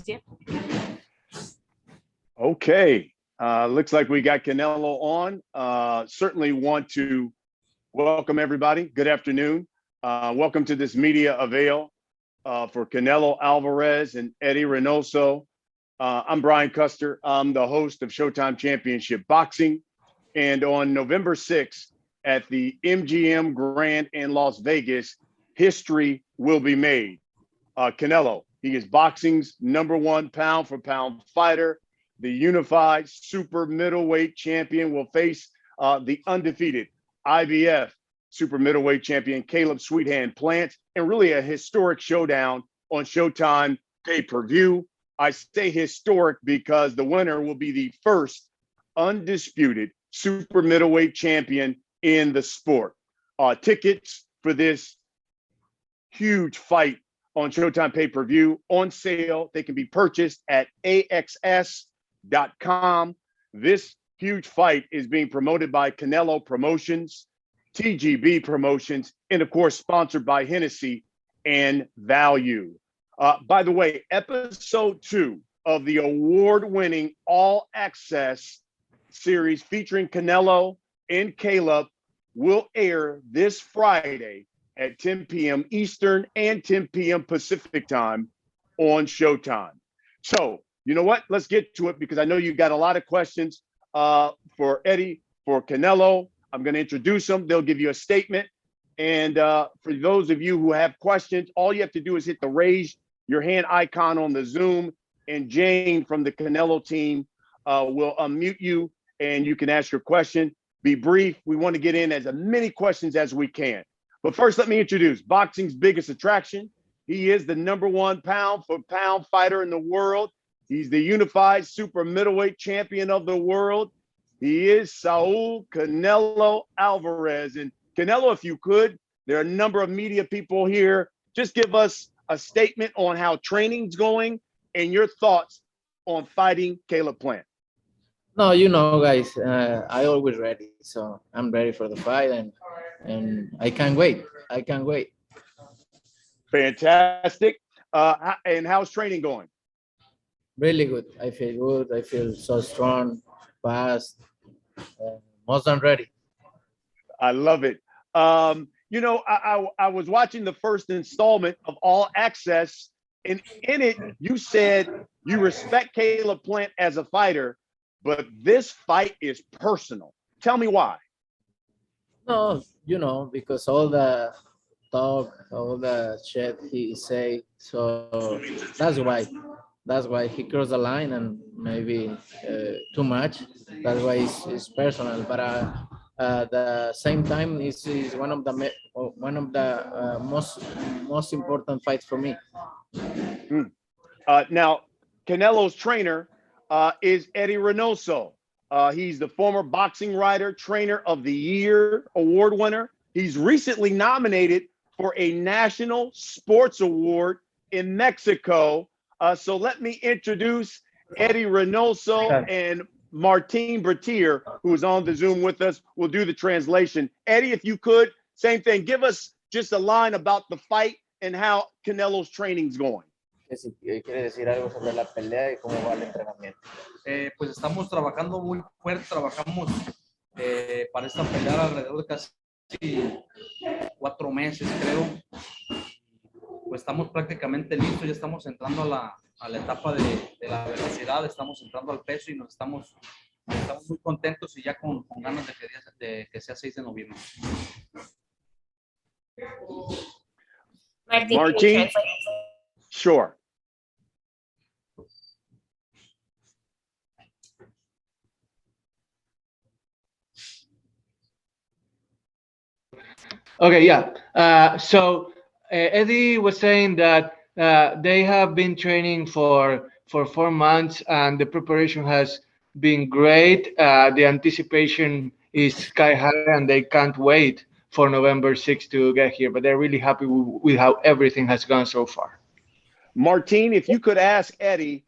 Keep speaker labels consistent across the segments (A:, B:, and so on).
A: you.
B: Okay. Looks like we got Canelo on. Certainly want to welcome everybody. Good afternoon. Welcome to this media avail for Canelo Alvarez and Eddie Reynoso. I'm Brian Custer. I'm the host of Showtime Championship Boxing. And on November 6th at the MGM Grand in Las Vegas, history will be made. Canelo, he is boxing's #1 pound for pound fighter. The unified super middleweight champion will face the undefeated IBF super middleweight champion Caleb Sweethand Plant, and really a historic showdown on Showtime pay-per-view. I say historic because the winner will be the first undisputed super middleweight champion in the sport. Tickets for this huge fight on Showtime pay-per-view on sale. They can be purchased at AXS.com. This huge fight is being promoted by Canelo Promotions, TGB Promotions, and of course, sponsored by Hennessy and Value. By the way, episode 2 of the award-winning All Access series featuring Canelo and Caleb will air this Friday at 10 p.m. Eastern and 10 p.m. Pacific time on Showtime. So, you know what? Let's get to it because I know you've got a lot of questions for Eddie, for Canelo. I'm going to introduce them. They'll give you a statement. And for those of you who have questions, all you have to do is hit the raise your hand icon on the Zoom, and Jane from the Canelo team will unmute you and you can ask your question. Be brief. We want to get in as many questions as we can. But first, let me introduce boxing's biggest attraction. He is the #1 pound for pound fighter in the world. He's the unified super middleweight champion of the world. He is Saul Canelo Alvarez. And Canelo, if you could, there are a number of media people here. Just give us a statement on how training's going and your thoughts on fighting Caleb Plant.
C: No, you know, guys, I always ready. So I'm ready for the fight and I can't wait. I can't wait.
B: Fantastic. And how's training going?
C: Really good. I feel good. I feel so strong, fast, most than ready.
B: I love it. You know, I was watching the first installment of All Access, and in it, you said you respect Caleb Plant as a fighter, but this fight is personal. Tell me why.
C: No, you know, because all the talk, all the shit he say, so that's why. That's why he crossed the line and maybe too much. That's why it's personal. But at the same time, it's one of the most important fights for me.
B: Now, Canelo's trainer is Eddie Reynoso. He's the former boxing writer, trainer of the year award winner. He's recently nominated for a national sports award in Mexico. So let me introduce Eddie Reynoso and Martin Bertier, who is on the Zoom with us. We'll do the translation. Eddie, if you could, same thing. Give us just a line about the fight and how Canelo's training's going.
C: ¿Quiere decir algo sobre la pelea y cómo va el entrenamiento?
D: Pues estamos trabajando muy fuerte, trabajamos para esta pelea alrededor de casi 4 meses, creo. Pues estamos prácticamente listos, ya estamos entrando a la etapa de la velocidad, estamos entrando al peso y estamos muy contentos y ya con ganas de que sea 6 de noviembre.
B: Martin, sure.
E: Okay, yeah. So Eddie was saying that they have been training for 4 months and the preparation has been great. The anticipation is sky high and they can't wait for November 6th to get here, but they're really happy with how everything has gone so far.
B: Martin, if you could ask Eddie,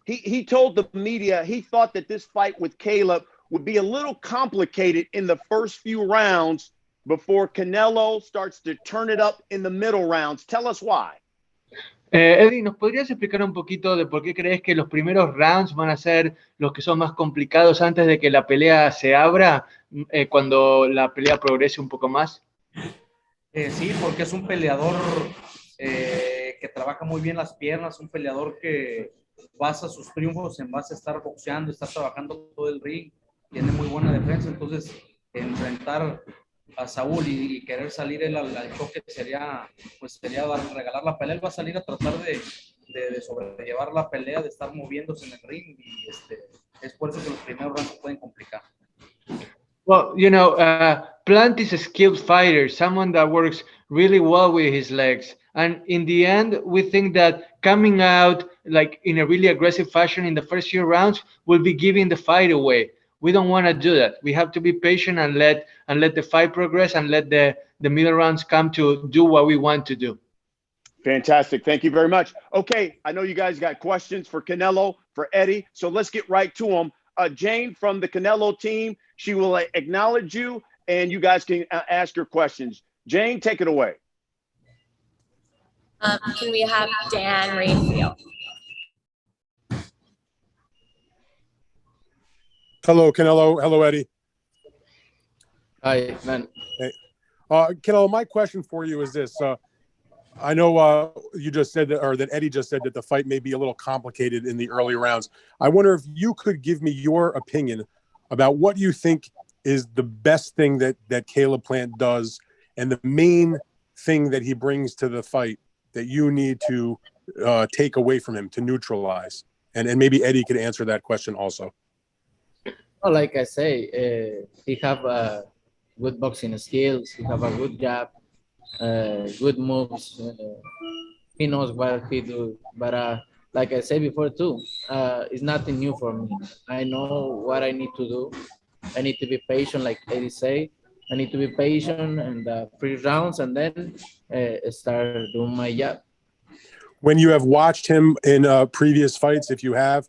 B: he told the media he thought that this fight with Caleb would be a little complicated in the first few rounds before Canelo starts to turn it up in the middle rounds. Tell us why.
E: Eddie, ¿nos podrías explicar un poquito de por qué crees que los primeros rounds van a ser los que son más complicados antes de que la pelea se abra, cuando la pelea progrese un poco más?
D: Sí, porque es un peleador que trabaja muy bien las piernas, un peleador que basa sus triunfos en base a estar boxeando, estar trabajando todo el ring, tiene muy buena defensa, entonces enfrentar a Saúl y querer salir él al choque sería regalar la pelea. Él va a salir a tratar de sobrellevar la pelea, de estar moviéndose en el ring y es por eso que los primeros rounds se pueden complicar.
E: Well, Plant is a skilled fighter, someone that works really well with his legs. And in the end, we think that coming out like in a really aggressive fashion in the first few rounds will be giving the fight away. We don't want to do that. We have to be patient and let the fight progress and let the middle rounds come to do what we want to do.
B: Fantastic. Thank you very much. Okay, I know you guys got questions for Canelo, for Eddie, so let's get right to them. Jane from the Canelo team, she will acknowledge you, and you guys can ask your questions. Jane, take it away.
A: Can we have Dan Rainfield?
F: Hello, Canelo. Hello, Eddie.
C: Hi, man.
F: Hey. Canelo, my question for you is this. I know you just said that, or that Eddie just said that the fight may be a little complicated in the early rounds. I wonder if you could give me your opinion about what you think is the best thing that Caleb Plant does and the main thing that he brings to the fight that you need to take away from him to neutralize. And maybe Eddie could answer that question also.
C: Well, like I say, he have good boxing skills. He have a good jab. Good moves. He knows what he do, but like I said before too, it's nothing new for me. I know what I need to do. I need to be patient, like Eddie say. I need to be patient and free rounds, and then start doing my job.
F: When you have watched him in previous fights, if you have,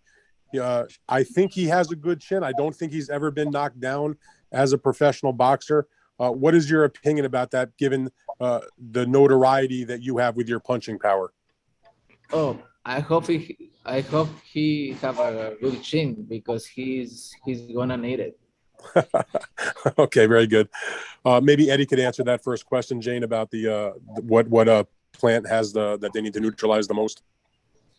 F: I think he has a good chin. I don't think he's ever been knocked down as a professional boxer. What is your opinion about that, given the notoriety that you have with your punching power?
C: Oh, I hope he have a good chin because he's gonna need it.
F: Okay, very good. Maybe Eddie could answer that first question, Jane, about the what Plant has that they need to neutralize the most.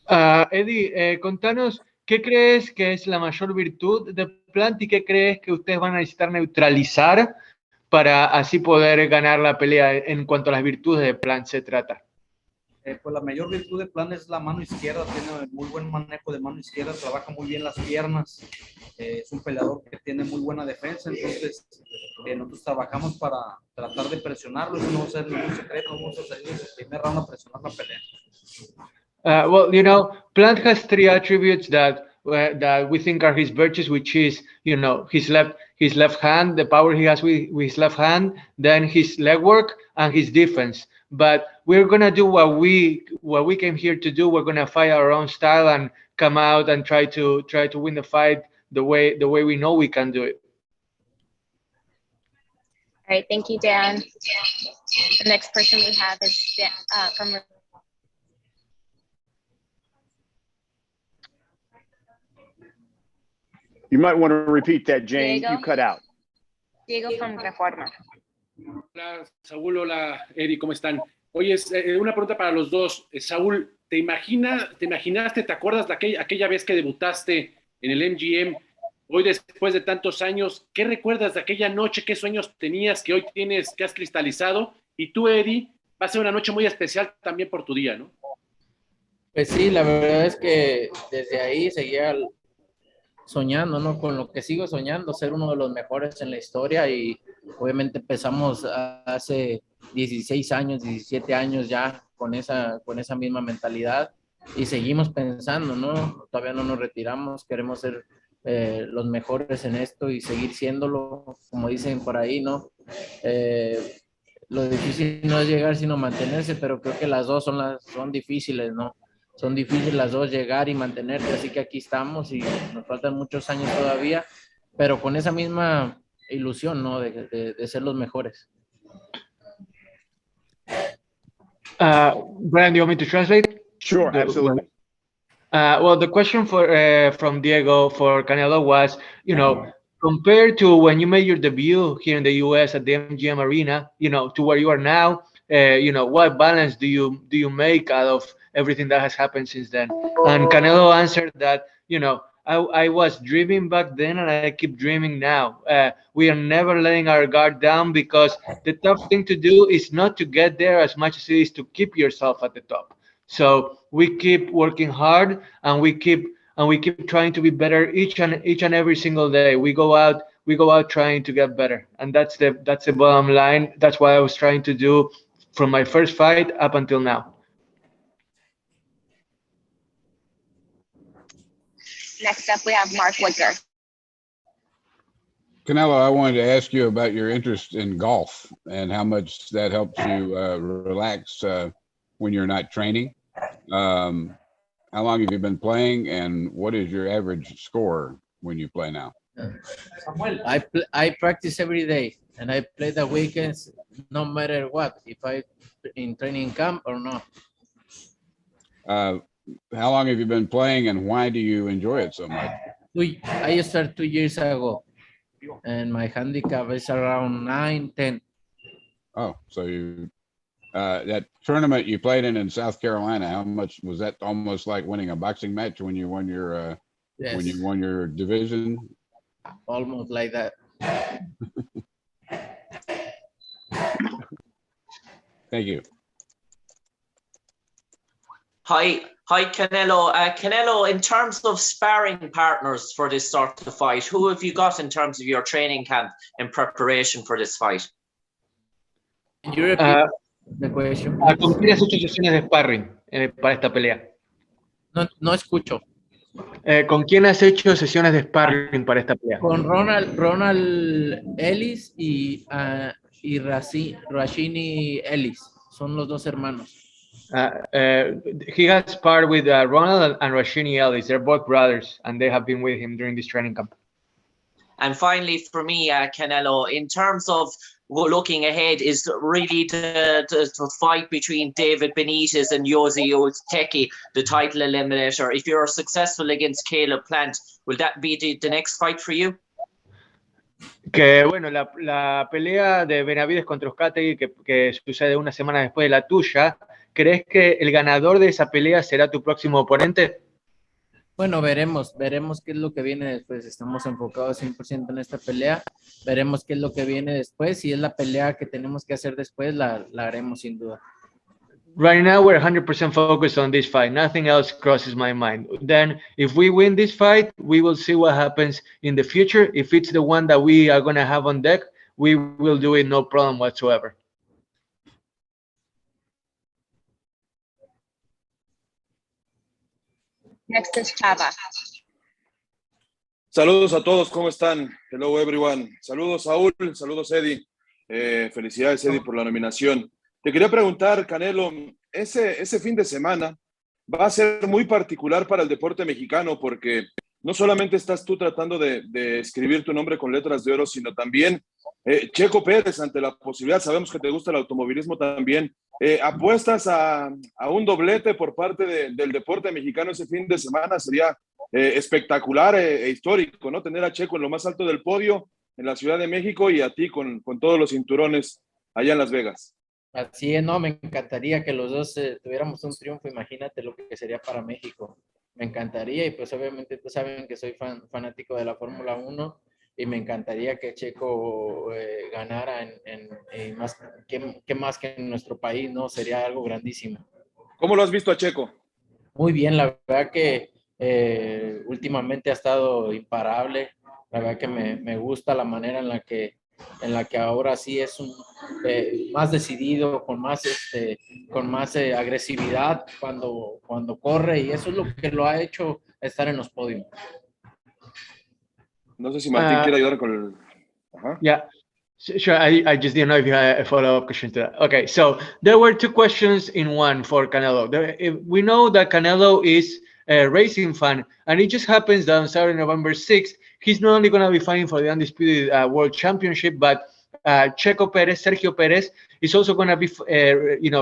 E: Eddie, contanos qué crees que es la mayor virtud de Plant y qué crees que ustedes van a necesitar neutralizar para así poder ganar la pelea en cuanto a las virtudes de Plant se trata.
D: Pues la mayor virtud de Plant es la mano izquierda, tiene muy buen manejo de mano izquierda, trabaja muy bien las piernas, es un peleador que tiene muy buena defensa, entonces nosotros trabajamos para tratar de presionarlo, eso no va a ser ningún secreto, vamos a salir en el primer round a presionar la pelea.
E: Well, Plant has three attributes that we think are his virtues, which is, his left hand, the power he has with his left hand, then his leg work and his defense. But we're gonna do what we came here to do. We're gonna fight our own style and come out and try to win the fight the way we know we can do it.
A: All right, thank you, Dan. The next person we have is from.
B: You might want to repeat that, Jane.
A: Diego?
B: You cut out.
A: Diego from Reforma.
G: Hola, Saúl, hola, Eddie, ¿cómo están? Oye, una pregunta para los dos. Saúl, ¿te imaginaste, te acuerdas de aquella vez que debutaste en el MGM? Hoy, después de tantos años, ¿qué recuerdas de aquella noche? ¿Qué sueños tenías que hoy tienes, que has cristalizado? Y tú, Eddie, va a ser una noche muy especial también por tu día, ¿no?
C: Pues sí, la verdad es que desde ahí seguía soñando, ¿no? Con lo que sigo soñando, ser uno de los mejores en la historia, y obviamente empezamos hace 16 años, 17 años ya con esa misma mentalidad y seguimos pensando, ¿no? Todavía no nos retiramos, queremos ser los mejores en esto y seguir siéndolo, como dicen por ahí, ¿no? Lo difícil no es llegar sino mantenerse, pero creo que las dos son difíciles, ¿no? Son difíciles las dos, llegar y mantenerte, así que aquí estamos y nos faltan muchos años todavía, pero con esa misma ilusión, ¿no? De ser los mejores.
E: Brian, do you want me to translate?
B: Sure, absolutely.
E: Well, the question from Diego for Canelo was, compared to when you made your debut here in the U.S. at the MGM Arena, to where you are now, what balance do you make out of everything that has happened since then? And Canelo answered that, I was dreaming back then and I keep dreaming now. We are never letting our guard down because the tough thing to do is not to get there as much as it is to keep yourself at the top. So we keep working hard and we keep trying to be better each and every single day. We go out trying to get better, and that's the bottom line. That's what I was trying to do from my first fight up until now.
A: Next up, we have Mark Wicker.
H: Canelo, I wanted to ask you about your interest in golf and how much that helps you relax when you're not training. How long have you been playing, and what is your average score when you play now?
C: I practice every day, and I play the weekends no matter what, if I in training camp or not.
H: How long have you been playing, and why do you enjoy it so much?
C: I started 2 years ago, and my handicap is around 9, 10.
H: Oh, so you that tournament you played in South Carolina, how much was that? Almost like winning a boxing match when you won your
C: Yes.
H: when you won your division?
C: Almost like that.
H: Thank you.
I: Hi, Canelo. Canelo, in terms of sparring partners for this sort of fight, who have you got in terms of your training camp in preparation for this fight?
C: Can you repeat the question, please?
E: ¿Con quién has hecho sesiones de sparring para esta pelea?
C: No escucho.
E: ¿Con quién has hecho sesiones de sparring para esta pelea?
C: Con Ronald Ellis y Rashini Ellis. Son los dos hermanos.
E: He has sparred with Ronald and Rashini Ellis. They're both brothers, and they have been with him during this training camp.
I: And finally, for me, Canelo, in terms of looking ahead, is really the fight between David Benitez and Yosi Ozteki, the title eliminator. If you're successful against Caleb Plant, will that be the next fight for you?
E: Que bueno, la pelea de Benavides contra Ozteki que sucede una semana después de la tuya, ¿crees que el ganador de esa pelea será tu próximo oponente?
C: Bueno, veremos qué es lo que viene después. Estamos enfocados 100% en esta pelea. Veremos qué es lo que viene después. Si es la pelea que tenemos que hacer después, la haremos sin duda.
E: Right now, we're 100% focused on this fight. Nothing else crosses my mind. Then, if we win this fight, we will see what happens in the future. If it's the one that we are going to have on deck, we will do it no problem whatsoever.
A: Next is Chava.
J: Saludos a todos, ¿cómo están? Hello everyone. Saludos Saúl, saludos Eddie. Felicidades Eddie por la nominación. Te quería preguntar, Canelo, ese fin de semana va a ser muy particular para el deporte mexicano porque no solamente estás tú tratando de escribir tu nombre con letras de oro, sino también Checo Pérez, ante la posibilidad, sabemos que te gusta el automovilismo también, apuestas a un doblete por parte del deporte mexicano ese fin de semana. Sería espectacular e histórico, ¿no? Tener a Checo en lo más alto del podio en la Ciudad de México y a ti con todos los cinturones allá en Las Vegas.
C: Así es, no, me encantaría que los dos tuviéramos un triunfo. Imagínate lo que sería para México. Me encantaría, y pues obviamente ustedes saben que soy fanático de la Fórmula 1 y me encantaría que Checo ganara en más que en nuestro país, ¿no? Sería algo grandísimo.
J: ¿Cómo lo has visto a Checo?
C: Muy bien, la verdad que últimamente ha estado imparable. La verdad que me gusta la manera en la que ahora sí es más decidido, con más agresividad cuando corre, y eso es lo que lo ha hecho estar en los podios.
J: No sé si Martín quiere ayudar con el... Ajá.
E: Yeah, sure. I just didn't know if you had a follow-up question to that. Okay, so there were two questions in one for Canelo. We know that Canelo is a racing fan, and it just happens that on Saturday, November 6th, he's not only going to be fighting for the undisputed world championship, but Sergio Perez is also going to be,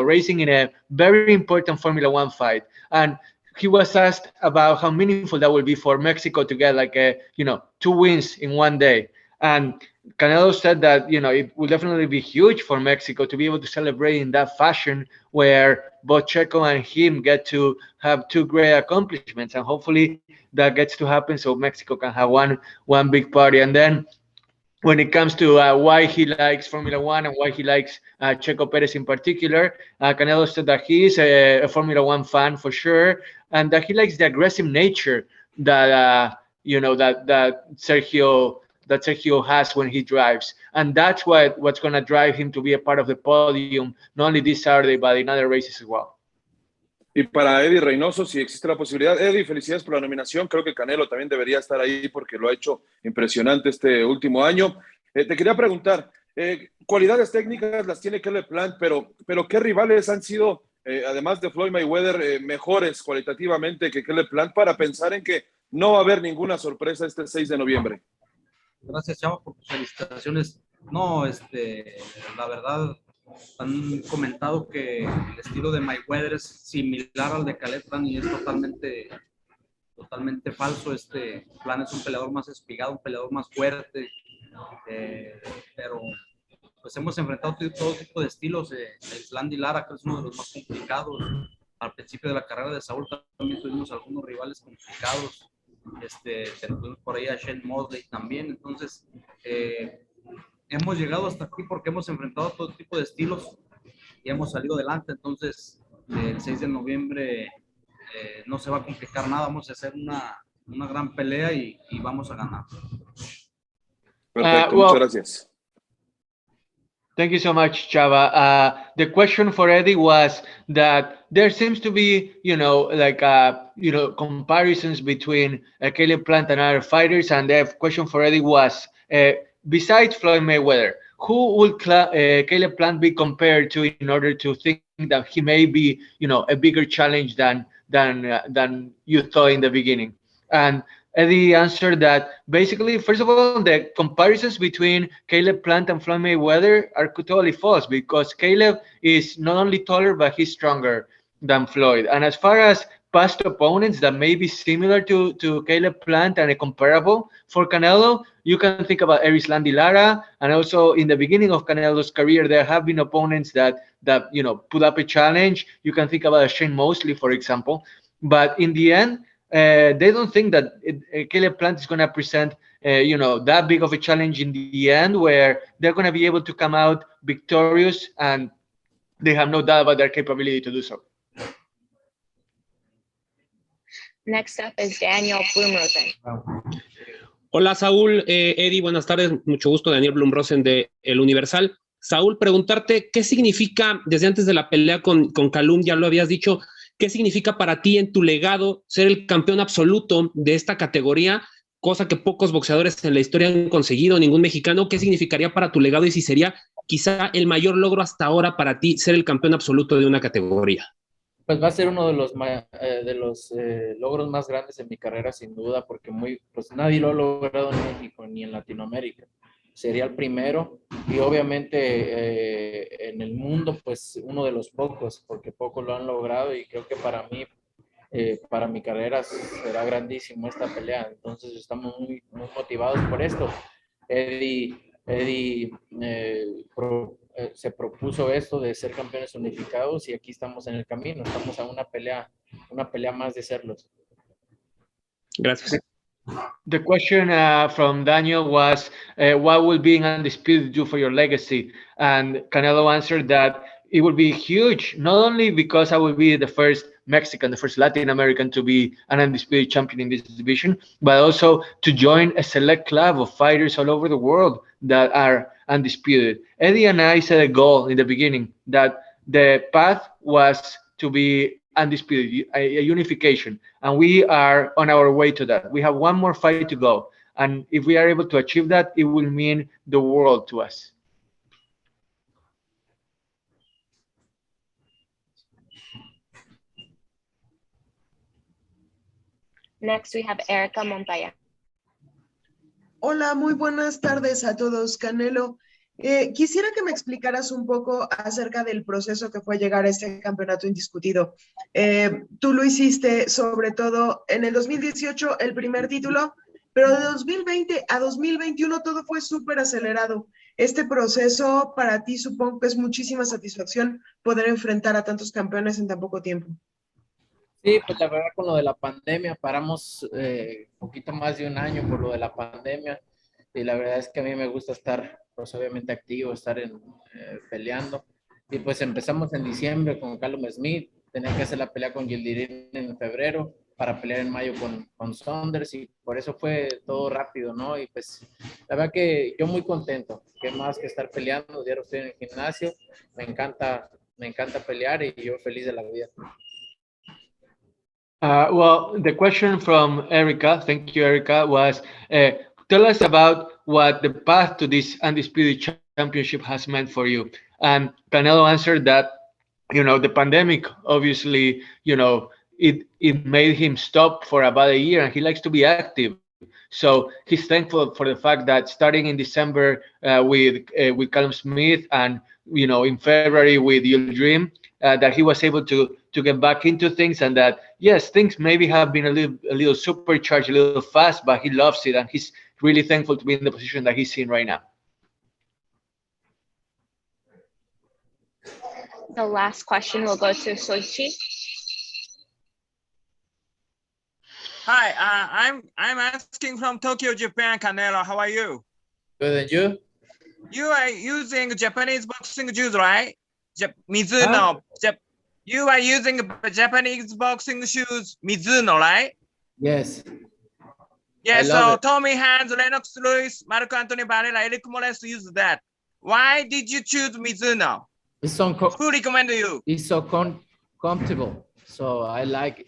E: racing in a very important Formula One fight. And he was asked about how meaningful that will be for Mexico to get like 2 wins in one day. And Canelo said that, it will definitely be huge for Mexico to be able to celebrate in that fashion where both Checo and him get to have 2 great accomplishments. And hopefully that gets to happen so Mexico can have one big party. And then when it comes to why he likes Formula One and why he likes Checo Perez in particular, Canelo said that he is a Formula One fan for sure, and that he likes the aggressive nature that that Sergio has when he drives, and that's what's going to drive him to be a part of the podium, not only this Saturday but in other races as well.
J: Y para Eddie Reynoso, si existe la posibilidad. Eddie, felicidades por la nominación. Creo que Canelo también debería estar ahí porque lo ha hecho impresionante este último año. Te quería preguntar, cualidades técnicas las tiene Caleb Plant, pero ¿qué rivales han sido, además de Floyd Mayweather, mejores cualitativamente que Caleb Plant para pensar en que no va a haber ninguna sorpresa este 6 de noviembre?
D: Gracias, Chava, por tus felicitaciones. No, la verdad, han comentado que el estilo de Mayweather es similar al de Caleb Plant y es totalmente falso. Plant es un peleador más espigado, un peleador más fuerte, pero pues hemos enfrentado todo tipo de estilos. El Slandy Lara, que es uno de los más complicados. Al principio de la carrera de Saúl también tuvimos algunos rivales complicados. Tenemos por ahí a Shane Mosley también. Entonces, hemos llegado hasta aquí porque hemos enfrentado todo tipo de estilos y hemos salido adelante. Entonces, el 6 de noviembre no se va a complicar nada. Vamos a hacer una gran pelea y vamos a ganar.
J: Perfecto, muchas gracias.
E: Thank you so much, Chava. The question for Eddie was that there seems to be, comparisons between Caleb Plant and other fighters. And the question for Eddie was, besides Floyd Mayweather, who will Caleb Plant be compared to in order to think that he may be, a bigger challenge than you thought in the beginning? And Eddie answered that basically, first of all, the comparisons between Caleb Plant and Floyd Mayweather are totally false because Caleb is not only taller, but he's stronger than Floyd. And as far as past opponents that may be similar to Caleb Plant and a comparable for Canelo, you can think about Erislandy Lara, and also in the beginning of Canelo's career, there have been opponents that put up a challenge. You can think about Shane Mosley, for example. But in the end, they don't think that Caleb Plant is going to present, that big of a challenge in the end where they're going to be able to come out victorious, and they have no doubt about their capability to do so.
A: Next up is Daniel Blumrosen.
K: Hola, Saúl, Eddie, buenas tardes. Mucho gusto, Daniel Blumrosen de El Universal. Saúl, preguntarte, ¿qué significa, desde antes de la pelea con Calum, ya lo habías dicho, qué significa para ti en tu legado ser el campeón absoluto de esta categoría, cosa que pocos boxeadores en la historia han conseguido, ningún mexicano? ¿Qué significaría para tu legado y si sería quizá el mayor logro hasta ahora para ti ser el campeón absoluto de una categoría?
C: Pues va a ser uno de los logros más grandes en mi carrera, sin duda, porque pues nadie lo ha logrado en México ni en Latinoamérica. Sería el primero y obviamente en el mundo, pues uno de los pocos, porque pocos lo han logrado y creo que para mí, para mi carrera será grandísimo esta pelea. Entonces estamos muy motivados por esto. Eddie se propuso esto de ser campeones unificados y aquí estamos en el camino, estamos a una pelea más de serlos.
K: Gracias.
E: The question from Daniel was, what will being undisputed do for your legacy? And Canelo answered that it will be huge, not only because I will be the first Mexican, the first Latin American to be an undisputed champion in this division, but also to join a select club of fighters all over the world that are undisputed. Eddie and I set a goal in the beginning that the path was to be undisputed, a unification, and we are on our way to that. We have one more fight to go, and if we are able to achieve that, it will mean the world to us.
A: Next, we have Erica Montoya.
L: Hola, muy buenas tardes a todos. Canelo, Quisiera que me explicaras un poco acerca del proceso que fue llegar a este campeonato indiscutido. Tú lo hiciste sobre todo en el 2018, el primer título, pero de 2020 a 2021 todo fue súper acelerado. Este proceso para ti supongo que es muchísima satisfacción poder enfrentar a tantos campeones en tan poco tiempo.
C: Sí, pues la verdad con lo de la pandemia paramos poquito más de un año por lo de la pandemia y la verdad es que a mí me gusta estar pues obviamente activo, estar peleando y pues empezamos en diciembre con Callum Smith, tenía que hacer la pelea con Gildirim en febrero para pelear en mayo con Saunders y por eso fue todo rápido, ¿no? Y pues la verdad que yo muy contento, que más que estar peleando, diario estoy en el gimnasio, me encanta pelear y yo feliz de la vida.
E: Well, the question from Erica, thank you, Erica, was tell us about what the path to this undisputed championship has meant for you. And Canelo answered that, you know, the pandemic, obviously, you know, it made him stop for about a year and he likes to be active. So he's thankful for the fact that starting in December with Callum Smith and, you know, in February with Your Dream, that he was able to get back into things and that, yes, things maybe have been a little supercharged, a little fast, but he loves it. And he's really thankful to be in the position that he's in right now.
A: The last question will go to Soichi.
M: Hi, I'm asking from Tokyo, Japan. Canelo, how are you?
C: Good, and you?
M: You are using Japanese boxing shoes, right? Mizuno. You are using Japanese boxing shoes, Mizuno, right?
C: Yes.
M: Yeah, so Tommy Hans, Lennox Lewis, Marco Antonio Barrera, Eric Morales use that. Why did you choose Mizuno?
C: It's so
M: who recommended you?
C: It's so comfortable. So I like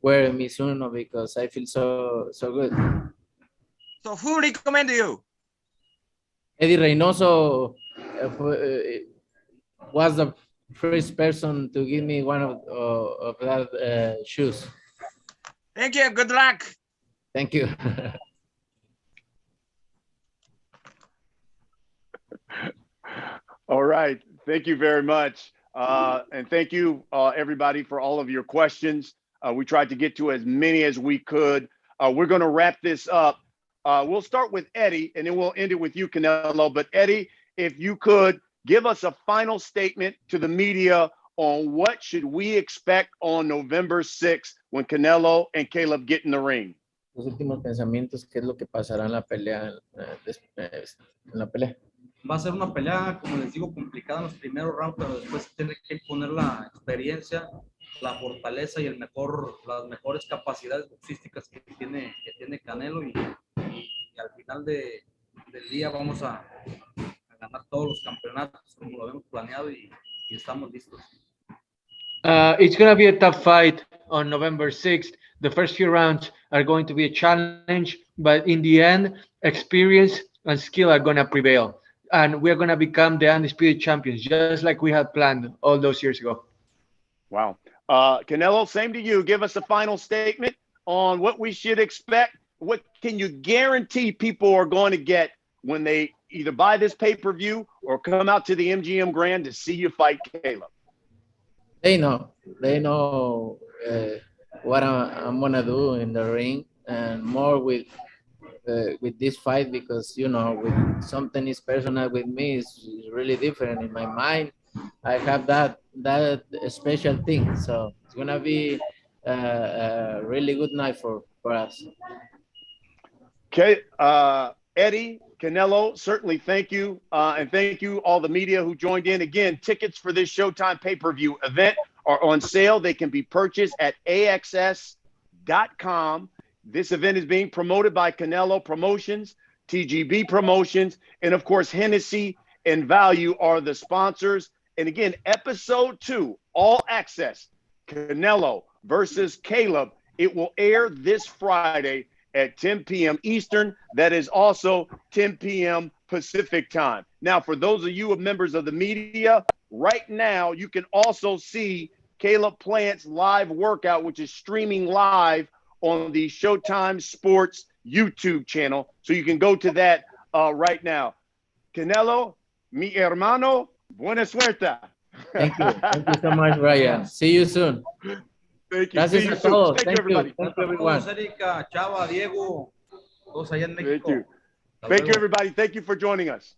C: wearing Mizuno because I feel so good.
M: So who recommended you?
C: Eddie Reynoso was the first person to give me one of that shoes.
M: Thank you. Good luck.
C: Thank you.
B: All right. Thank you very much. And thank you, everybody, for all of your questions. We tried to get to as many as we could. We're going to wrap this up. We'll start with Eddie, and then we'll end it with you, Canelo. But Eddie, if you could give us a final statement to the media on what should we expect on November 6th when Canelo and Caleb get in the ring.
C: Los últimos pensamientos, ¿qué es lo que pasará en la pelea?
D: Va a ser una pelea, como les digo, complicada en los primeros rounds, pero después tiene que imponer la experiencia, la fortaleza y las mejores capacidades boxísticas que tiene Canelo y al final del día vamos a ganar todos los campeonatos como lo habíamos planeado y estamos listos.
E: It's going to be a tough fight on November 6th. The first few rounds are going to be a challenge, but in the end, experience and skill are going to prevail. And we're going to become the undisputed champions, just like we had planned all those years ago.
B: Wow. Canelo, same to you. Give us a final statement on what we should expect. What can you guarantee people are going to get when they either buy this pay-per-view or come out to the MGM Grand to see you fight Caleb?
C: They know what I'm gonna do in the ring, and more with this fight, because you know, with something is personal with me is really different. In my mind, I have that special thing, so it's gonna be a really good night for us.
B: Okay, Eddie, Canelo, certainly thank you. And thank you all the media who joined in. Again, tickets for this Showtime pay-per-view event are on sale. They can be purchased at AXS.com. This event is being promoted by Canelo Promotions, TGB Promotions, and of course, Hennessy and Value are the sponsors. And again, episode 2, All Access, Canelo versus Caleb. It will air this Friday at 10 p.m. Eastern. That is also 10 p.m. Pacific time. Now, for those of you members of the media, right now, you can also see Caleb Plant's live workout, which is streaming live on the Showtime Sports YouTube channel. So you can go to that right now. Canelo, mi hermano, buena suerte.
C: Thank you. Thank you so much, Brian. See you soon.
B: Thank you.
C: Gracias
B: See you
C: a
B: soon.
C: todos.
B: Thank you,
C: Thank you.
B: everybody.
C: Thank you, everyone.
D: Saludos, Erika, Chava, Diego, todos allá en
B: Thank
D: México.
B: you.
D: Hasta
B: Thank you,
D: luego.
B: everybody. Thank you for joining us.